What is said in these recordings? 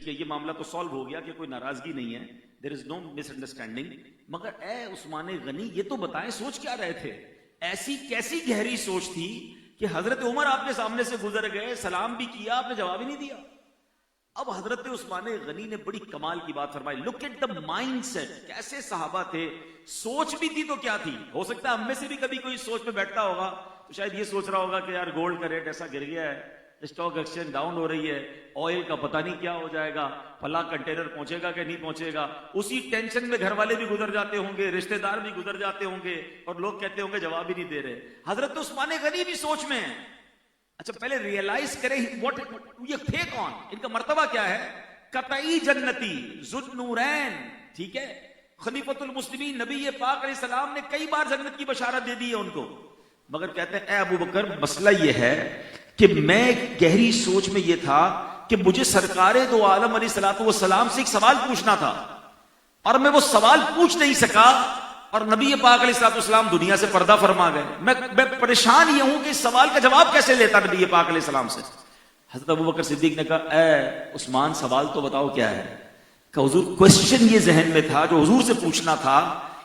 کہ یہ معاملہ تو سالو ہو گیا کہ کوئی ناراضگی نہیں ہے, دیر از نو مس انڈرسٹینڈنگ, مگر اے عثمان غنی یہ تو بتائیں سوچ کیا رہے تھے؟ ایسی کیسی گہری سوچ تھی کہ حضرت عمر آپ کے سامنے سے گزر گئے, سلام بھی کیا, آپ نے جواب ہی نہیں دیا. اب حضرت عثمان غنی نے بڑی کمال کی بات فرمائی. Look at the mindset, کیسے صحابہ تھے, سوچ بھی تھی تو کیا تھی. ہو سکتا ہے ہم میں سے بھی کبھی کوئی سوچ میں بیٹھتا ہوگا تو شاید یہ سوچ رہا ہوگا کہ یار گولڈ کا ریٹ ایسا گر گیا ہے, اسٹاک ایکسچینج ڈاؤن ہو رہی ہے, آئل کا پتہ نہیں کیا ہو جائے گا, فلاں کنٹینر پہنچے گا کہ نہیں پہنچے گا. اسی ٹینشن میں گھر والے بھی گزر جاتے ہوں گے, رشتہ دار بھی گزر جاتے ہوں گے, اور لوگ کہتے ہوں گے جواب ہی نہیں دے رہے. حضرت عثمان غنی بھی سوچ میں ہیں. اچھا پہلے ریئلائز کریں یہ تھے کون, ان کا مرتبہ کیا ہے. قطعی جنتی ذو نورین, ٹھیک ہے, خلیفۃ المسلمین, نبی پاک علیہ السلام نے کئی بار جنت کی بشارت دے دی ہے ان کو. مگر کہتے ہیں اے ابو بکر مسئلہ یہ ہے کہ میں گہری سوچ میں یہ تھا کہ مجھے سرکار دو عالم علیہ الصلوۃ والسلام سے ایک سوال پوچھنا تھا, اور میں وہ سوال پوچھ نہیں سکا, اور نبی پاک علیہ الصلوۃ والسلام دنیا سے پردہ فرما گئے. میں پریشان یہ ہوں کہ اس سوال کا جواب کیسے لیتا نبی پاک علیہ السلام سے. حضرت ابو بکر صدیق نے کہا اے عثمان سوال تو بتاؤ کیا ہے. کہ حضور کوسچن یہ ذہن میں تھا جو حضور سے پوچھنا تھا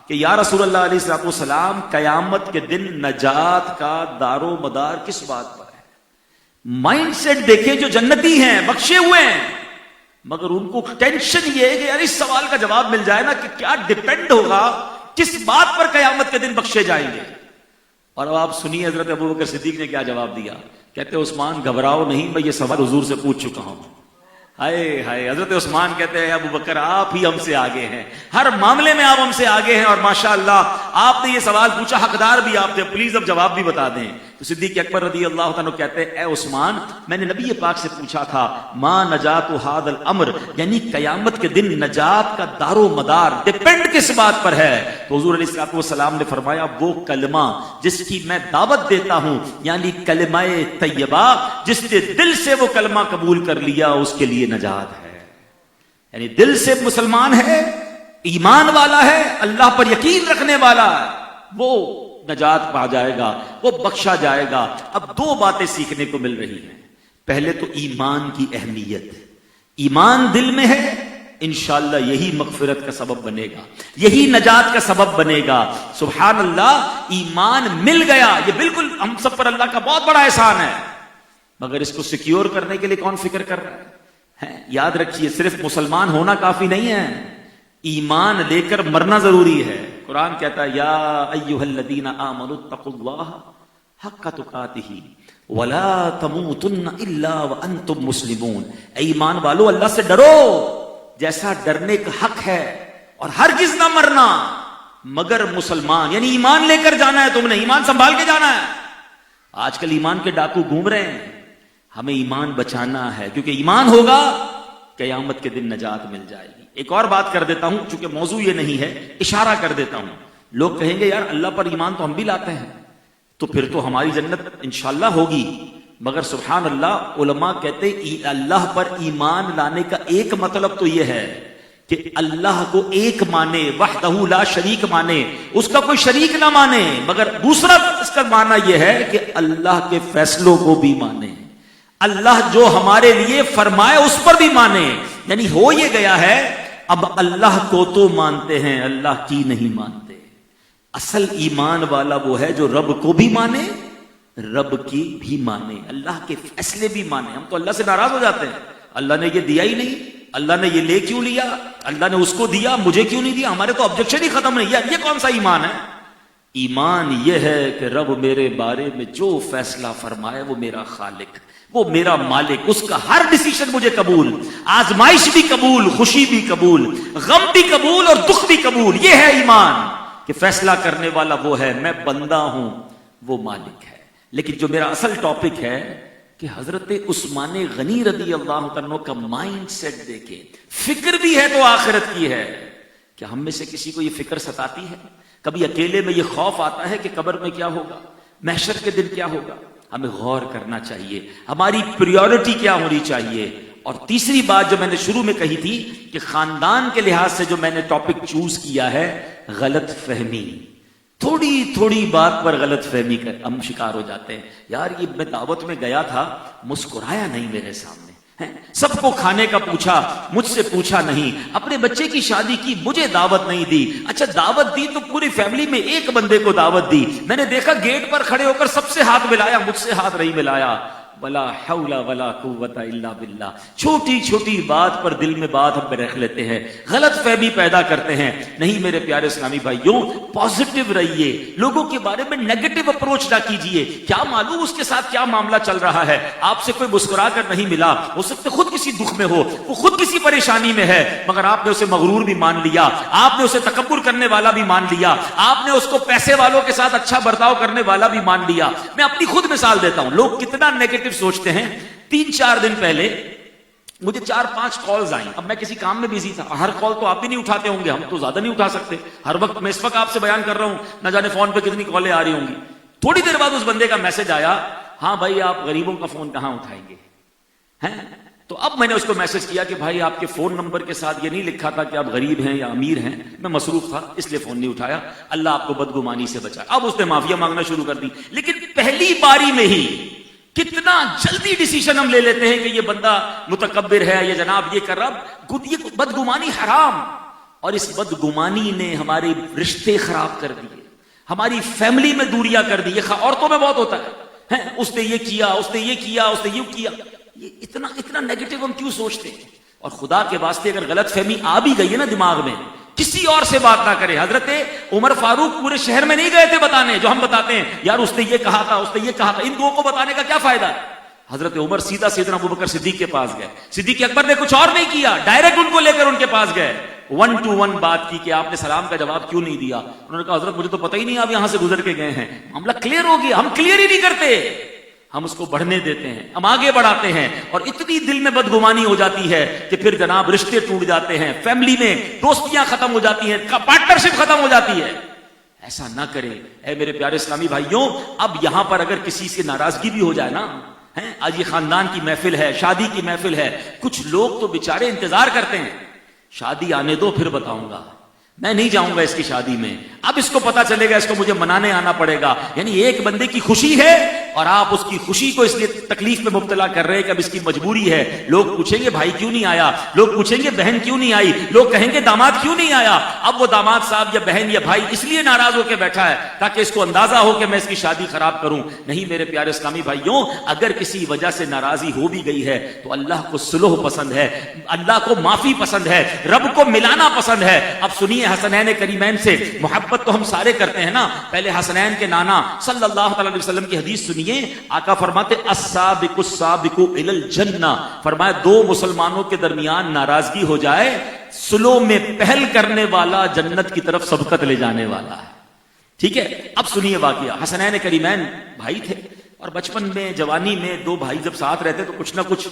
کہ یا رسول اللہ علیہ الصلوۃ والسلام قیامت کے دن نجات کا دار و مدار کس بات پر ہے. مائنڈ سیٹ دیکھیں, جو جنتی ہیں بخشے ہوئے ہیں, مگر ان کو ٹینشن یہ ہے کہ یار اس سوال کا جواب مل جائے نا کہ کیا ڈیپینڈ ہوگا, کس بات پر قیامت کے دن بخشے جائیں گے. اور اب آپ سنیے حضرت ابو بکر صدیق نے کیا جواب دیا. کہتے عثمان گھبراؤ نہیں, میں یہ سوال حضور سے پوچھ چکا ہوں. ہائے ہائے, حضرت عثمان کہتے ہیں ابو بکر آپ ہی ہم سے آگے ہیں, ہر معاملے میں آپ ہم سے آگے ہیں, اور ماشاءاللہ آپ نے یہ سوال پوچھا, حقدار بھی آپ تھے, پلیز اب جواب بھی بتا دیں. تو صدیق اکبر رضی اللہ تعالیٰ کہتے ہیں اے عثمان میں نے نبی پاک سے پوچھا تھا ما نجات ھذا الامر, یعنی قیامت کے دن نجات کا دار و مدار ڈیپینڈ کس بات پر ہے. تو حضور علیہ الصلوۃ والسلام نے فرمایا وہ کلمہ جس کی میں دعوت دیتا ہوں, یعنی کلمہ طیبہ, جس نے دل سے وہ کلمہ قبول کر لیا اس کے لیے نجات ہے. یعنی دل سے مسلمان ہے, ایمان والا ہے, اللہ پر یقین رکھنے والا ہے, وہ نجات پا جائے گا, وہ بخشا جائے گا. اب دو باتیں سیکھنے کو مل رہی ہیں. پہلے تو ایمان کی اہمیت, ایمان دل میں ہے, انشاءاللہ یہی مغفرت کا سبب بنے گا, یہی نجات کا سبب بنے گا. سبحان اللہ, ایمان مل گیا, یہ بالکل ہم سب پر اللہ کا بہت بڑا احسان ہے, مگر اس کو سیکیور کرنے کے لیے کون فکر کر رہا ہے. یاد رکھیے صرف مسلمان ہونا کافی نہیں ہے, ایمان لے کر مرنا ضروری ہے. قرآن کہتا ہے یا ایھا الذین آمنوا اتقوا اللہ حق تقاتہ ولا تموتن الا وانتم مسلمون. اے ایمان والو اللہ سے ڈرو جیسا ڈرنے کا حق ہے, اور ہرگز نہ مرنا مگر مسلمان. یعنی ایمان لے کر جانا ہے, تم نے ایمان سنبھال کے جانا ہے. آج کل ایمان کے ڈاکو گھوم رہے ہیں, ہمیں ایمان بچانا ہے, کیونکہ ایمان ہوگا قیامت کے دن نجات مل جائے گی. ایک اور بات کر دیتا ہوں, چونکہ موضوع یہ نہیں ہے, اشارہ کر دیتا ہوں. لوگ کہیں گے یار اللہ پر ایمان تو ہم بھی لاتے ہیں, تو پھر تو ہماری جنت انشاءاللہ ہوگی. مگر سبحان اللہ, علماء کہتے ہیں اللہ پر ایمان لانے کا ایک مطلب تو یہ ہے کہ اللہ کو ایک مانے, وحدہ لا شریک مانے, اس کا کوئی شریک نہ مانے. مگر دوسرا اس کا معنی یہ ہے کہ اللہ کے فیصلوں کو بھی مانے, اللہ جو ہمارے لیے فرمائے اس پر بھی مانے. یعنی ہو یہ گیا ہے اب اللہ کو تو مانتے ہیں, اللہ کی نہیں مانتے. اصل ایمان والا وہ ہے جو رب کو بھی مانے, رب کی بھی مانے, اللہ کے فیصلے بھی مانے. ہم تو اللہ سے ناراض ہو جاتے ہیں, اللہ نے یہ دیا ہی نہیں, اللہ نے یہ لے کیوں لیا, اللہ نے اس کو دیا مجھے کیوں نہیں دیا. ہمارے تو آبجیکشن ہی ختم نہیں. یہ کون سا ایمان ہے؟ ایمان یہ ہے کہ رب میرے بارے میں جو فیصلہ فرمائے وہ میرا خالق, وہ میرا مالک, اس کا ہر ڈیسیشن مجھے قبول, آزمائش بھی قبول, خوشی بھی قبول, غم بھی قبول اور دکھ بھی قبول. یہ ہے ایمان کہ فیصلہ کرنے والا وہ ہے, میں بندہ ہوں, وہ مالک ہے. لیکن جو میرا اصل ٹاپک ہے کہ حضرت عثمان غنی رضی اللہ عنہ کا مائنڈ سیٹ دیکھیں, فکر بھی ہے تو آخرت کی ہے. کیا ہم میں سے کسی کو یہ فکر ستاتی ہے؟ کبھی اکیلے میں یہ خوف آتا ہے کہ قبر میں کیا ہوگا, محشر کے دن کیا ہوگا؟ ہمیں غور کرنا چاہیے, ہماری پریورٹی کیا ہونی چاہیے. اور تیسری بات جو میں نے شروع میں کہی تھی کہ خاندان کے لحاظ سے جو میں نے ٹاپک چوز کیا ہے, غلط فہمی. تھوڑی تھوڑی بات پر غلط فہمی کا ہم شکار ہو جاتے ہیں. یار یہ میں دعوت میں گیا تھا, مسکرایا نہیں میرے سامنے, سب کو کھانے کا پوچھا، مجھ سے پوچھا نہیں، اپنے بچے کی شادی کی، مجھے دعوت نہیں دی، اچھا دعوت دی تو پوری فیملی میں ایک بندے کو دعوت دی، میں نے دیکھا گیٹ پر کھڑے ہو کر سب سے ہاتھ ملایا، مجھ سے ہاتھ نہیں ملایا، ولا حول ولا قوت الا باللہ۔ چھوٹی چھوٹی بات پر دل میں بات ہم رکھ لیتے ہیں، غلط فہمی پیدا کرتے ہیں۔ نہیں میرے پیارے اسلامی بھائیوں، پازیٹیو رہیے، لوگوں کے بارے میں نیگیٹو اپروچ نہ کیجیے، کیا معلوم اس کے ساتھ کیا معاملہ چل رہا ہے، آپ سے کوئی مسکرا کر نہیں ملا، ہو سکتا ہے خود کسی دکھ میں ہو، وہ خود کسی پریشانی میں ہے، مگر آپ نے اسے مغرور بھی مان لیا، آپ نے اسے تکبر کرنے والا بھی مان لیا، آپ نے اس کو پیسے والوں کے ساتھ اچھا برتاؤ کرنے والا بھی مان لیا۔ میں اپنی خود مثال دیتا ہوں، لوگ کتنا نیگیٹو سوچتے ہیں۔ 3-4 دن پہلے مجھے 4-5 کالز آئیں، اب میں کسی کام میں بزی تھا، ہر کال تو آپ بھی نہیں اٹھاتے ہوں گے، ہم تو زیادہ نہیں اٹھا سکتے ہر وقت، میں اس وقت آپ سے بیان کر رہا ہوں، نہ جانے فون پہ کتنی کالیں آ رہی ہوں گی۔ تھوڑی دیر بعد اس بندے کا میسج آیا، ہاں بھائی آپ غریبوں کا فون کہاں اٹھائیں گے ہیں؟ تو اب میں نے اس کو میسج کیا کہ بھائی آپ کے فون نمبر کے ساتھ یہ نہیں لکھا تھا کہ آپ غریب ہیں یا امیر ہیں، میں مصروف تھا اس لیے فون نہیں اٹھایا، اللہ آپ کو بدگمانی سے بچائے۔ اب اس نے معافیاں مانگنا شروع کر دی، لیکن پہلی باری میں ہی کتنا جلدی ڈیسیشن ہم لے لیتے ہیں کہ یہ بندہ متکبر ہے، یہ جناب یہ کر رہا۔ یہ بدگمانی حرام، اور اس بدگمانی نے ہمارے رشتے خراب کر دیے، ہماری فیملی میں دوریاں کر دی۔ یہ عورتوں میں بہت ہوتا ہے، اس نے یہ کیا، اس نے یہ کیا، اس نے یہ کیا، یہ اتنا نیگیٹو ہم کیوں سوچتے ہیں؟ اور خدا کے واسطے اگر غلط فہمی آ بھی گئی ہے نا دماغ میں، کسی اور سے بات نہ کرے۔ حضرت عمر فاروق پورے شہر میں نہیں گئے تھے بتانے، جو ہم بتاتے ہیں یار اس نے یہ کہا تھا، اس نے یہ کہا تھا، ان دو کو بتانے کا کیا فائدہ ہے؟ حضرت عمر سیدھا سیدنا ابوبکر صدیق کے پاس گئے، صدیق اکبر نے کچھ اور نہیں کیا، ڈائریکٹ ان کو لے کر ان کے پاس گئے، 1 to 1 بات کی کہ آپ نے سلام کا جواب کیوں نہیں دیا؟ انہوں نے کہا حضرت مجھے تو پتہ ہی نہیں آپ یہاں سے گزر کے گئے ہیں، معاملہ کلیئر ہو گیا۔ ہم کلیئر ہی نہیں کرتے، ہم اس کو بڑھنے دیتے ہیں، ہم آگے بڑھاتے ہیں، اور اتنی دل میں بدگمانی ہو جاتی ہے کہ پھر جناب رشتے ٹوٹ جاتے ہیں، فیملی میں دوستیاں ختم ہو جاتی ہیں، پارٹنرشپ ختم ہو جاتی ہے۔ ایسا نہ کریں اے میرے پیارے اسلامی بھائیوں۔ اب یہاں پر اگر کسی سے ناراضگی بھی ہو جائے نا، آج یہ خاندان کی محفل ہے، شادی کی محفل ہے، کچھ لوگ تو بیچارے انتظار کرتے ہیں شادی آنے دو پھر بتاؤں گا، میں نہیں جاؤں گا اس کی شادی میں، اب اس کو پتا چلے گا، اس کو مجھے منانے آنا پڑے گا۔ یعنی ایک بندے کی خوشی ہے اور آپ اس کی خوشی کو اس لیے تکلیف میں مبتلا کر رہے ہیں کہ اب اس کی مجبوری ہے۔ لوگ پوچھیں گے بھائی کیوں نہیں آیا، لوگ پوچھیں گے بہن کیوں نہیں آئی، لوگ کہیں گے داماد کیوں نہیں آیا۔ اب وہ داماد صاحب یا بہن یا بھائی اس لیے ناراض ہو کے بیٹھا ہے تاکہ اس کو اندازہ ہو کہ میں اس کی شادی خراب کروں۔ نہیں میرے پیارے اسلامی بھائیوں، اگر کسی وجہ سے ناراضی ہو بھی گئی ہے تو اللہ کو صلح پسند ہے، اللہ کو معافی پسند ہے، رب کو ملانا پسند ہے۔ اب سنیے حسنین کریمین سے محبت تو ہم سارے کرتے ہیں نا، پہلے حسنین کے نانا صلی اللہ علیہ وسلم کی حدیث سنیے، آقا فرماتے السابق السابق الی الجنہ، فرمایا دو مسلمانوں کے درمیان ناراضگی ہو جائے، صلح میں پہل کرنے والا جنت کی طرف سبقت لے جانے والا ہے۔ ٹھیک ہے، اب سنیے واقعہ۔ حسنین کریمین بھائی تھے، اور بچپن میں جوانی میں دو بھائی جب ساتھ رہتے تو کچھ نہ کچھ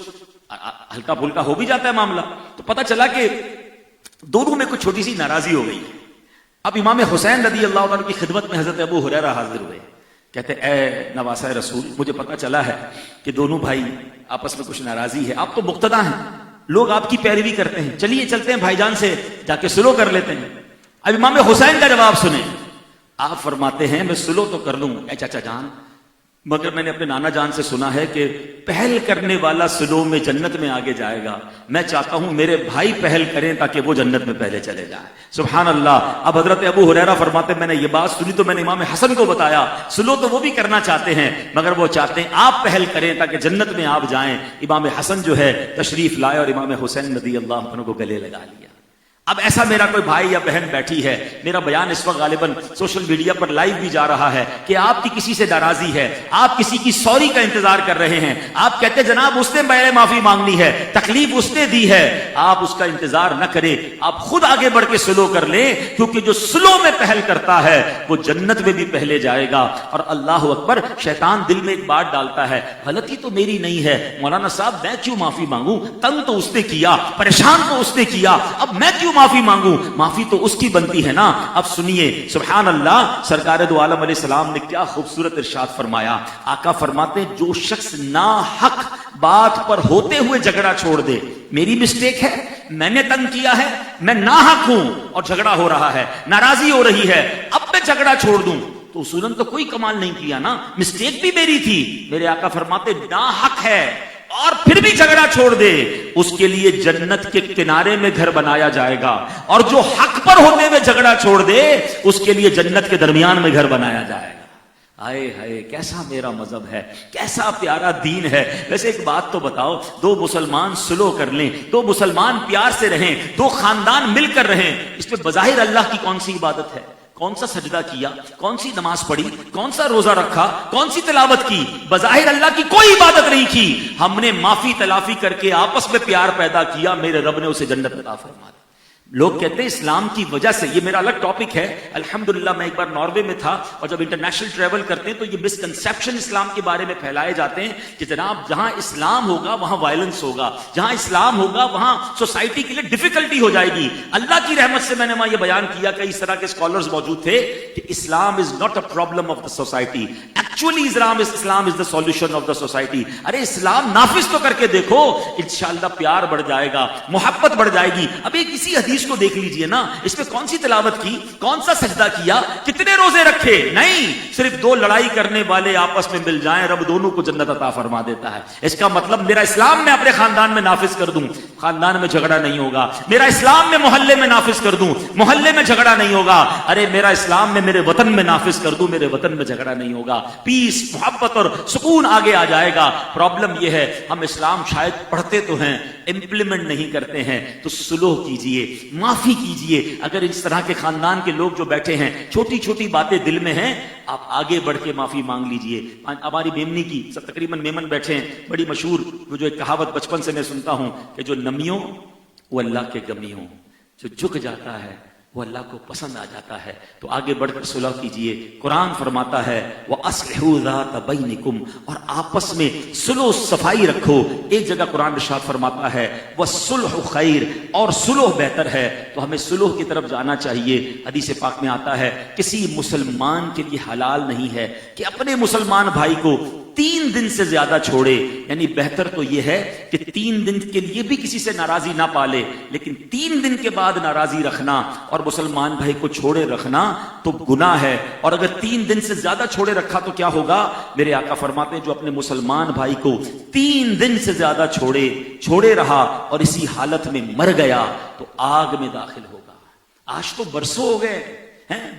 ہلکا پھلکا ہو بھی جاتا ہے معاملہ، تو پتہ چلا کہ دونوں میں کچھ چھوٹی سی ناراضی ہو گئی۔ اب امام حسین رضی اللہ عنہ کی خدمت میں حضرت ابو ہریرہ حاضر ہوئے، کہتے اے نواسہ رسول، مجھے پتا چلا ہے کہ دونوں بھائی آپس میں کچھ ناراضی ہے، آپ تو مقتدا ہیں، لوگ آپ کی پیروی کرتے ہیں، چلیے چلتے ہیں بھائی جان سے جا کے صلح کر لیتے ہیں۔ اب امام حسین کا جواب سنیں، آپ فرماتے ہیں میں صلح تو کر لوں اے چچا جان، مگر میں نے اپنے نانا جان سے سنا ہے کہ پہل کرنے والا صلح میں جنت میں آگے جائے گا، میں چاہتا ہوں میرے بھائی پہل کریں تاکہ وہ جنت میں پہلے چلے جائیں۔ سبحان اللہ۔ اب حضرت ابو ہریرہ فرماتے میں نے یہ بات سنی تو میں نے امام حسن کو بتایا، صلح تو وہ بھی کرنا چاہتے ہیں مگر وہ چاہتے ہیں آپ پہل کریں تاکہ جنت میں آپ جائیں۔ امام حسن جو ہے تشریف لائے اور امام حسین رضی اللہ عنہ کو گلے لگا لیا۔ اب ایسا میرا کوئی بھائی یا بہن بیٹھی ہے، میرا بیان اس وقت غالباً سوشل میڈیا پر لائیو بھی جا رہا ہے کہ آپ کی کسی سے ناراضی ہے، آپ کسی کی سوری کا انتظار کر رہے ہیں، آپ کہتے جناب اس نے میرے معافی مانگنی ہے، تکلیف اس نے دی ہے، آپ اس کا انتظار نہ کریں، آپ خود آگے بڑھ کے صلح کر لیں، کیونکہ جو صلح میں پہل کرتا ہے وہ جنت میں بھی پہلے جائے گا۔ اور اللہ اکبر، شیطان دل میں ایک بات ڈالتا ہے، غلطی تو میری نہیں ہے مولانا صاحب، میں کیوں معافی مانگوں، تنگ تو اس نے کیا، پریشان تو اس نے کیا، اب میں کیوں معافی مانگوں، معافی تو اس کی بنتی ہے نا۔ اب سنیے سبحان اللہ، سرکار دو عالم علیہ السلام نے کیا خوبصورت ارشاد فرمایا۔ آقا فرماتے ہیں جو شخص ناحق بات پر ہوتے ہوئے جھگڑا چھوڑ دے، میری مسٹیک ہے، میں نے تنگ کیا ہے، میں ناحق ہوں اور جھگڑا ہو رہا ہے، ناراضی ہو رہی ہے، اب میں جھگڑا چھوڑ دوں تو اصولاً تو کوئی کمال نہیں کیا نا، مسٹیک بھی میری تھی۔ میرے آقا فرماتے ناحق ہے، اور پھر بھی جھگڑا چھوڑ دے، اس کے لیے جنت کے کنارے میں گھر بنایا جائے گا، اور جو حق پر ہوتے ہوئے جھگڑا چھوڑ دے اس کے لیے جنت کے درمیان میں گھر بنایا جائے گا۔ آئے ہائے کیسا میرا مذہب ہے، کیسا پیارا دین ہے۔ ویسے ایک بات تو بتاؤ، دو مسلمان سلو کر لیں، دو مسلمان پیار سے رہیں، دو خاندان مل کر رہیں، اس میں بظاہر اللہ کی کون سی عبادت ہے؟ کون سا سجدہ کیا، کون سی نماز پڑھی، کون سا روزہ رکھا، کون سی تلاوت کی؟ بظاہر اللہ کی کوئی عبادت نہیں کی، ہم نے معافی تلافی کر کے آپس میں پیار پیدا کیا، میرے رب نے اسے جنت عطا فرما دی۔ لوگ کہتے ہیں اسلام کی وجہ سے، یہ میرا الگ ٹاپک ہے، الحمدللہ میں ایک بار ناروے میں تھا، اور جب انٹرنیشنل ٹریول کرتے ہیں تو یہ مسکنسیپشن اسلام کے بارے میں پھیلائے جاتے ہیں کہ جناب جہاں اسلام ہوگا وہاں وائلنس ہوگا، جہاں اسلام ہوگا وہاں سوسائٹی کے لیے ڈیفیکلٹی ہو جائے گی۔ اللہ کی رحمت سے میں نے وہاں یہ بیان کیا کہ اس طرح کے اسکالرز موجود تھے کہ Islam is not a problem of the society, actually Islam is the solution of the society. ارے اسلام نافذ تو کر کے دیکھو، انشاءاللہ پیار بڑھ جائے گا، محبت بڑھ جائے گی۔ ابھی کسی حدیث کو دیکھ لیجئے نا، اس میں کون سی تلاوت کی، کون سا سجدہ کیا، کتنے روزے رکھے؟ نہیں، صرف دو لڑائی کرنے والے آپس میں مل جائیں، رب دونوں کو جنت عطا فرما دیتا ہے۔ اس کا مطلب میرا اسلام میں اپنے خاندان میں نافذ کر دوں، خاندان میں جھگڑا نہیں ہوگا۔ میرا اسلام میں محلے میں نافذ کر دوں، محلے میں جھگڑا نہیں ہوگا۔ ارے میرا اسلام میں میرے وطن میں نافذ کر دوں، میرے وطن میں جھگڑا نہیں ہوگا۔ پیس، محبت اور سکون آگے آ جائے گا۔ پرابلم یہ ہے ہم اسلام شاید پڑھتے تو ہیں، امپلیمنٹ نہیں کرتے ہیں۔ تو سلوح کیجئے، معافی کیجئے۔ اگر اس طرح کے خاندان کے لوگ جو بیٹھے ہیں، چھوٹی چھوٹی باتیں دل میں ہیں، آپ آگے بڑھ کے معافی مانگ لیجئے۔ ہماری میمنی کی سب تقریباً میمن بیٹھے ہیں، بڑی مشہور وہ جو ایک کہاوت بچپن سے میں سنتا ہوں کہ جو نمیوں وہ اللہ کے گمی ہوں، جو جھک جاتا ہے وہ اللہ کو پسند آ جاتا ہے۔ تو آگے بڑھ کر صلح کیجئے۔ قرآن فرماتا ہے وَأَصْلِحُوا ذَاتَ بَيْنِكُمْ، اور آپس میں صلح و صفائی رکھو۔ ایک جگہ قرآن ارشاد فرماتا ہے وَالصُّلْحُ خَيْرٌ، اور صلح بہتر ہے۔ تو ہمیں صلح کی طرف جانا چاہیے۔ حدیث پاک میں آتا ہے کسی مسلمان کے لیے حلال نہیں ہے کہ اپنے مسلمان بھائی کو 3 دن سے زیادہ چھوڑے، یعنی بہتر تو یہ ہے کہ 3 دن کے لیے بھی کسی سے ناراضی نہ پالے، لیکن 3 دن کے بعد ناراضی رکھنا اور مسلمان بھائی کو چھوڑے رکھنا تو گناہ ہے۔ اور اگر 3 دن سے زیادہ چھوڑے رکھا تو کیا ہوگا؟ میرے آقا فرماتے ہیں جو اپنے مسلمان بھائی کو 3 دن سے زیادہ چھوڑے رہا اور اسی حالت میں مر گیا تو آگ میں داخل ہوگا۔ آج تو برسوں ہو گئے،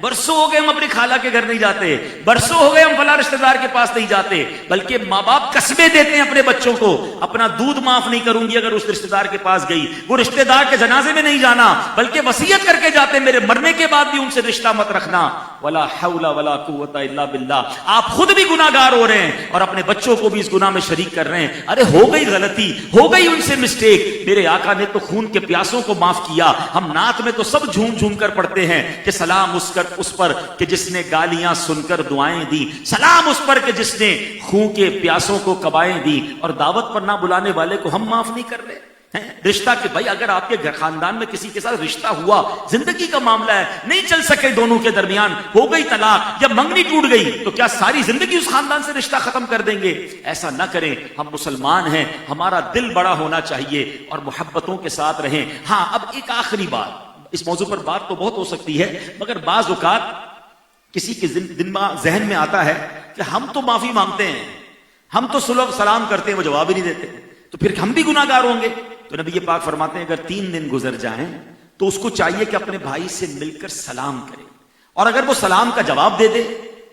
برسوں ہو گئے ہم اپنی خالہ کے گھر نہیں جاتے، برسوں ہو گئے ہم فلاں رشتہ دار کے پاس نہیں جاتے، بلکہ ماں باپ قسمیں دیتے ہیں اپنے بچوں کو، اپنا دودھ معاف نہیں کروں گی اگر اس رشتہ دار کے پاس گئی، وہ رشتہ دار کے جنازے میں نہیں جانا، بلکہ وصیت کر کے جاتے میرے مرنے کے بعد بھی ان سے رشتہ مت رکھنا۔ ولا حول ولا قوت الا باللہ۔ آپ خود بھی گناہگار ہو رہے ہیں اور اپنے بچوں کو بھی اس گناہ میں شریک کر رہے ہیں۔ ارے ہو گئی غلطی، ہو گئی ان سے مسٹیک، میرے آقا نے تو خون کے پیاسوں کو معاف کیا۔ ہم نعت میں تو سب جھوم جھوم کر پڑھتے ہیں کہ سلام اس پر کہ جس نے گالیاں سن کر دعائیں دی، سلام اس پر کہ جس نے خون کے پیاسوں کو کبائیں دی، اور دعوت پر نہ بلانے والے کو ہم معاف نہیں کر رہے ہیں۔ رشتہ کہ بھائی اگر آپ کے گھر خاندان میں کسی کے ساتھ رشتہ ہوا، زندگی کا معاملہ ہے، نہیں چل سکے دونوں کے درمیان، ہو گئی طلاق یا منگنی ٹوٹ گئی، تو کیا ساری زندگی اس خاندان سے رشتہ ختم کر دیں گے؟ ایسا نہ کریں۔ ہم مسلمان ہیں، ہمارا دل بڑا ہونا چاہیے اور محبتوں کے ساتھ رہیں۔ ہاں اب ایک آخری بات، اس موضوع پر بات تو بہت ہو سکتی ہے، مگر بعض اوقات کسی کے ذہن میں آتا ہے کہ ہم تو معافی مانگتے ہیں، ہم تو صلح سلام کرتے ہیں، وہ جواب ہی نہیں دیتے، تو پھر ہم بھی گناہگار ہوں گے۔ تو نبی پاک فرماتے ہیں اگر 3 دن گزر جائیں تو اس کو چاہیے کہ اپنے بھائی سے مل کر سلام کرے، اور اگر وہ سلام کا جواب دے دے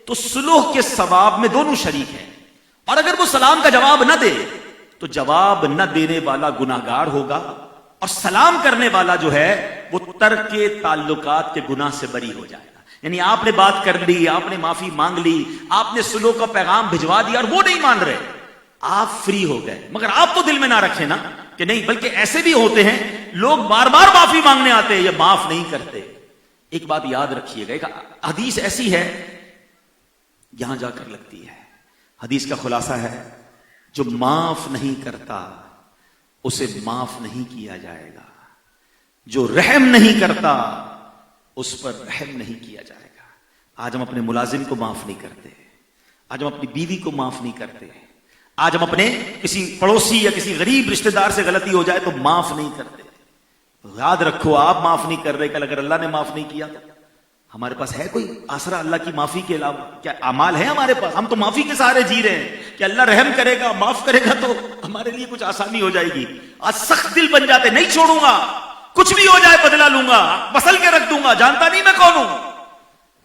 تو صلح کے ثواب میں دونوں شریک ہیں، اور اگر وہ سلام کا جواب نہ دے تو جواب نہ دینے والا گناہگار ہوگا، اور سلام کرنے والا جو ہے وہ ترک تعلقات کے گناہ سے بری ہو جائے گا۔ یعنی آپ نے بات کر لی، آپ نے معافی مانگ لی، آپ نے صلح کا پیغام بھجوا دیا اور وہ نہیں مان رہے، آپ فری ہو گئے، مگر آپ تو دل میں نہ رکھیں نا کہ نہیں، بلکہ ایسے بھی ہوتے ہیں لوگ بار بار معافی مانگنے آتے ہیں یا معاف نہیں کرتے۔ ایک بات یاد رکھیے گا، ایک حدیث ایسی ہے یہاں جا کر لگتی ہے، حدیث کا خلاصہ ہے جو معاف نہیں کرتا اسے معاف نہیں کیا جائے گا، جو رحم نہیں کرتا اس پر رحم نہیں کیا جائے گا۔ آج ہم اپنے ملازم کو معاف نہیں کرتے، آج ہم اپنی بیوی کو معاف نہیں کرتے، آج ہم اپنے کسی پڑوسی یا کسی غریب رشتہ دار سے غلطی ہو جائے تو معاف نہیں کرتے۔ یاد رکھو آپ معاف نہیں کر رہے، کل اگر اللہ نے معاف نہیں کیا ہمارے پاس ہے کوئی آسرا اللہ کی معافی کے علاوہ؟ کیا اعمال ہے ہمارے پاس؟ ہم تو معافی کے سہارے جی رہے ہیں کہ اللہ رحم کرے گا، معاف کرے گا تو ہمارے لیے کچھ آسانی ہو جائے گی. آج سخت دل بن جاتے، نہیں چھوڑوں گا، کچھ بھی ہو جائے بدلا لوں گا، مسل کے رکھ دوں گا، جانتا نہیں میں کون ہوں.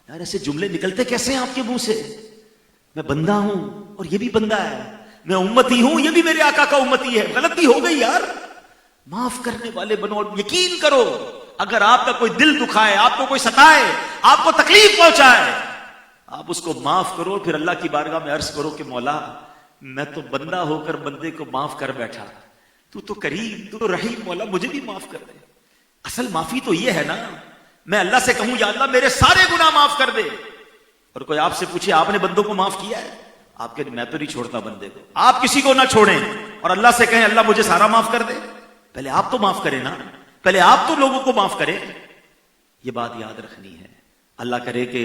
یار ایسے جملے نکلتے کیسے ہیں آپ کے منہ سے؟ میں بندہ ہوں اور یہ بھی بندہ ہے، میں امتی ہوں یہ بھی میرے آقا کا امتی ہے. غلطی ہو گئی یار، معاف کرنے والے بنو. اور یقین کرو اگر آپ کا کوئی دل دکھائے، آپ کو کوئی ستائے، آپ کو تکلیف پہنچائے، آپ اس کو معاف کرو، پھر اللہ کی بارگاہ میں عرض کرو کہ مولا میں تو بندہ ہو کر بندے کو معاف کر بیٹھا، تو تو کریم، تو تو رحیم، مولا مجھے بھی معاف کر دے. اصل معافی تو یہ ہے نا، میں اللہ سے کہوں یا اللہ میرے سارے گناہ معاف کر دے. اور کوئی آپ سے پوچھے آپ نے بندوں کو معاف کیا ہے؟ آپ کہ میں تو نہیں چھوڑتا بندے کو. آپ کسی کو نہ چھوڑیں اور اللہ سے کہیں اللہ مجھے سارا معاف کر دے. پہلے آپ تو معاف کریں نا، پہلے آپ تو لوگوں کو معاف کریں. یہ بات یاد رکھنی ہے. اللہ کرے کہ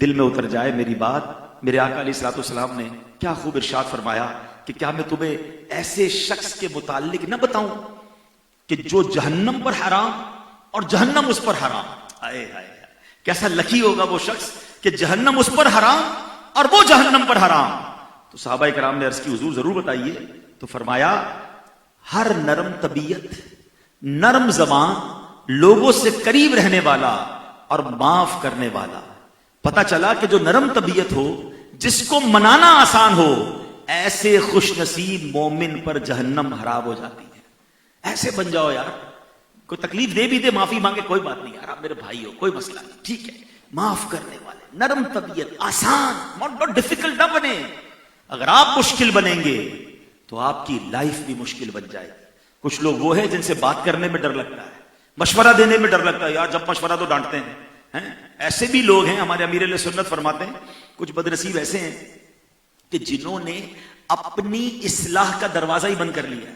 دل میں اتر جائے میری بات. میرے آقا علیہ الصلوۃ والسلام نے کیا خوب ارشاد فرمایا کہ کیا میں تمہیں ایسے شخص کے متعلق نہ بتاؤں کہ جو جہنم پر حرام اور جہنم اس پر حرام. آئے ہائے کیسا لکی ہوگا وہ شخص کہ جہنم اس پر حرام اور وہ جہنم پر حرام. تو صحابہ کرام نے عرض کی حضور ضرور بتائیے. تو فرمایا ہر نرم طبیعت، نرم زبان، لوگوں سے قریب رہنے والا اور معاف کرنے والا. پتا چلا کہ جو نرم طبیعت ہو، جس کو منانا آسان ہو، ایسے خوش نصیب مومن پر جہنم حرام ہو جاتی ہے. ایسے بن جاؤ یار. کوئی تکلیف دے بھی دے، معافی مانگے، کوئی بات نہیں یار، آپ میرے بھائی ہو، کوئی مسئلہ نہیں، ٹھیک ہے. معاف کرنے والے، نرم طبیعت، آسان، ناٹ ڈیفیکلٹ نہ بنے. اگر آپ مشکل بنیں گے تو آپ کی لائف بھی مشکل بن جائے گی. کچھ لوگ وہ ہیں جن سے بات کرنے میں ڈر لگتا ہے، مشورہ دینے میں ڈر لگتا ہے. یار جب مشورہ تو ڈانٹتے ہیں. ایسے بھی لوگ ہیں، ہمارے امیر علیہ سنت فرماتے ہیں کچھ بدنصیب ایسے ہیں کہ جنہوں نے اپنی اصلاح کا دروازہ ہی بند کر لیا ہے.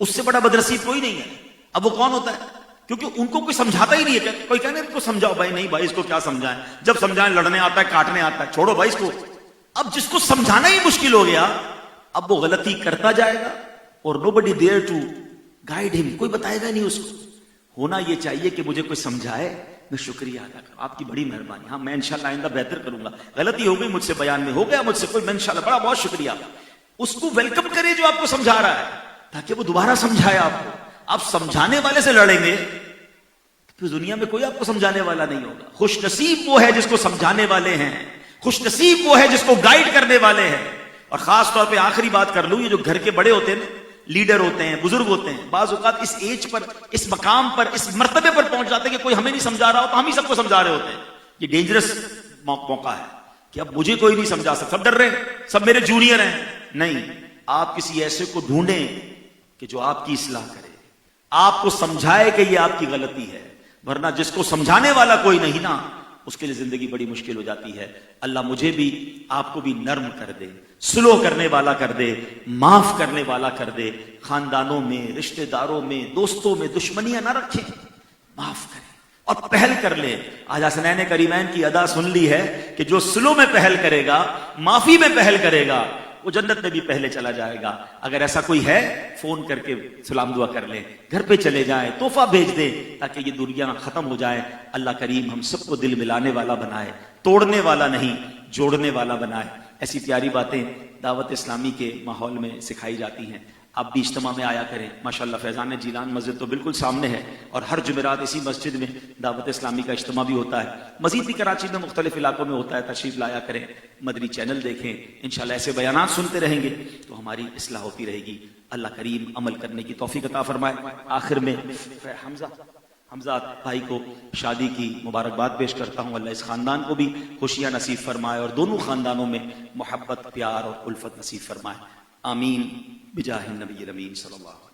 اس سے بڑا بدنصیب کوئی نہیں ہے. اب وہ کون ہوتا ہے؟ کیونکہ ان کو کوئی سمجھاتا ہی نہیں ہے. کوئی کہنے ان کو سمجھاؤ. بھائی نہیں بھائی، اس کو کیا سمجھائیں، جب سمجھائیں لڑنے آتا ہے، کاٹنے آتا ہے، چھوڑو بھائی اس کو. اب جس کو سمجھانا ہی مشکل ہو گیا، اب وہ غلطی کرتا جائے گا اور nobody there to guide him. کوئی بتائے گا نہیں اس کو. ہونا یہ چاہیے کہ مجھے کوئی سمجھائے، میں شکریہ ادا کروں، آپ کی بڑی مہربانی، ہاں میں انشاءاللہ آئندہ بہتر کروں گا. غلطی ہو گئی مجھ سے، بیان میں ہو گیا مجھ سے کوئی، میں انشاءاللہ بڑا بہت شکریہ. اس کو ویلکم کرے جو آپ کو سمجھا رہا ہے، تاکہ وہ دوبارہ سمجھائے آپ کو. آپ سمجھانے والے سے لڑیں گے تو دنیا میں کوئی آپ کو سمجھانے والا نہیں ہوگا. خوش نصیب وہ ہے جس کو سمجھانے والے ہیں، خوش نصیب وہ ہے جس کو گائیڈ کرنے والے ہیں. اور خاص طور پہ آخری بات کر لوں، یہ جو گھر کے بڑے ہوتے ہیں، لیڈر ہوتے ہیں، بزرگ ہوتے ہیں، بعض اوقات اس ایج پر، اس مقام پر، اس مرتبے پر پہنچ جاتے ہیں کہ کوئی ہمیں نہیں سمجھا رہا ہو تو ہم ہی سب کو سمجھا رہے ہوتے ہیں. یہ ڈینجرس موقع ہے کہ اب مجھے کوئی نہیں سمجھا سکتا، سب ڈر رہے ہیں، سب میرے جونیئر ہیں. نہیں، آپ کسی ایسے کو ڈھونڈیں کہ جو آپ کی اصلاح کرے، آپ کو سمجھائے کہ یہ آپ کی غلطی ہے. ورنہ جس کو سمجھانے والا کوئی نہیں نا، اس کے لیے زندگی بڑی مشکل ہو جاتی ہے. اللہ مجھے بھی آپ کو بھی نرم کر دے، سلو کرنے والا کر دے، معاف کرنے والا کر دے. خاندانوں میں، رشتہ داروں میں، دوستوں میں دشمنیاں نہ رکھیں، معاف کریں اور پہل کر لیں. آج حسنین کریمین کی ادا سن لی ہے کہ جو سلو میں پہل کرے گا، معافی میں پہل کرے گا، وہ جنت میں بھی پہلے چلا جائے گا. اگر ایسا کوئی ہے فون کر کے سلام دعا کر لیں، گھر پہ چلے جائیں، تحفہ بھیج دیں تاکہ یہ دنیا ختم ہو جائے. اللہ کریم ہم سب کو دل ملانے والا بنائے، توڑنے والا نہیں، جوڑنے والا بنائے. ایسی پیاری باتیں دعوت اسلامی کے ماحول میں سکھائی جاتی ہیں. آپ بھی اجتماع میں آیا کریں. ماشاءاللہ فیضان جیلان مسجد تو بالکل سامنے ہے اور ہر جمعرات اسی مسجد میں دعوت اسلامی کا اجتماع بھی ہوتا ہے. مزید بھی کراچی میں مختلف علاقوں میں ہوتا ہے. تشریف لایا کریں، مدنی چینل دیکھیں. انشاءاللہ ایسے بیانات سنتے رہیں گے تو ہماری اصلاح ہوتی رہے گی. اللہ کریم عمل کرنے کی توفیق عطا فرمائے. آخر میں حمزہ بھائی کو شادی کی مبارکباد پیش کرتا ہوں. اللہ اس خاندان کو بھی خوشیاں نصیب فرمائے اور دونوں خاندانوں میں محبت، پیار اور الفت نصیب فرمائے. آمین بجاہ النبی الامین صلی اللہ علیہ وسلم.